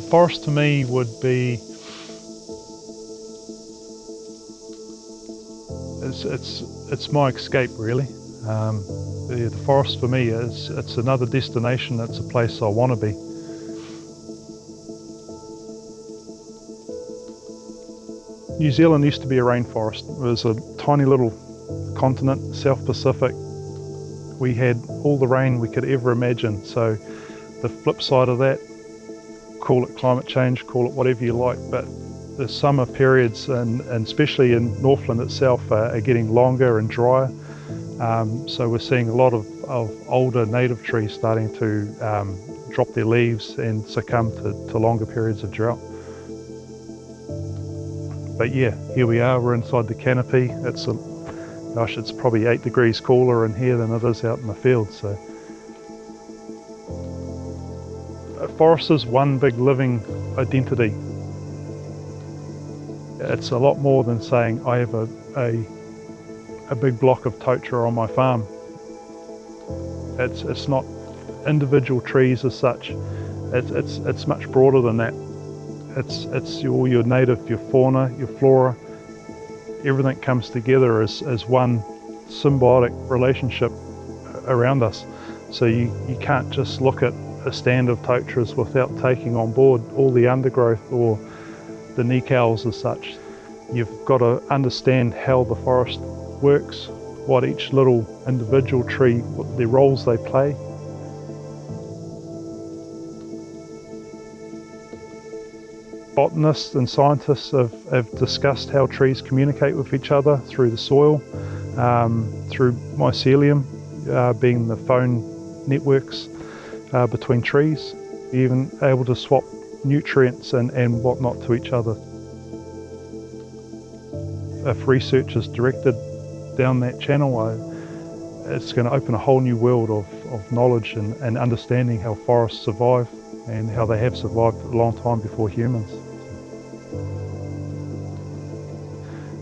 Forest to me would be, it's my escape really. The forest for me it's another destination, it's a place I want to be. New Zealand used to be a rainforest. It was a tiny little continent, South Pacific. We had all the rain we could ever imagine. So the flip side of that, call it climate change, call it whatever you like, but the summer periods, and especially in Northland itself, are getting longer and drier. So we're seeing a lot of older native trees starting to drop their leaves and succumb to longer periods of drought. But yeah, here we are, we're inside the canopy. It's it's probably 8 degrees cooler in here than it is out in the field. So a forest is one big living identity. It's a lot more than saying I have a big block of totara on my farm. It's not individual trees as such. It's much broader than that. It's all your native, your fauna, your flora. Everything comes together as one symbiotic relationship around us. So you can't just look at a stand of totaras without taking on board all the undergrowth or the nicals as such. You've got to understand how the forest works, what each little individual tree, what their roles they play. Botanists and scientists have discussed how trees communicate with each other through the soil, through mycelium, being the phone networks between trees, even able to swap nutrients and whatnot to each other. If research is directed down that channel, it's going to open a whole new world of knowledge and understanding how forests survive and how they have survived a long time before humans.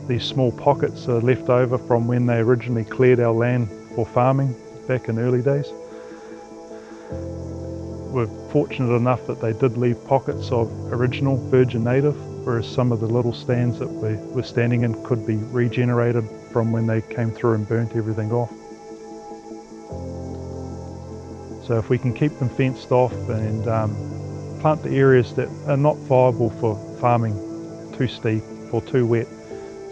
These small pockets are left over from when they originally cleared our land for farming back in early days. We're fortunate enough that they did leave pockets of original virgin native, whereas some of the little stands that we're standing in could be regenerated from when they came through and burnt everything off. So if we can keep them fenced off and plant the areas that are not viable for farming, too steep or too wet,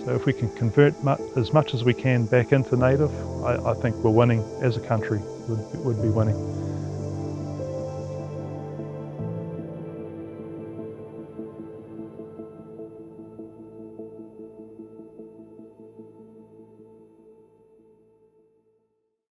so if we can convert as much as we can back into native, I think we're winning as a country, would be winning.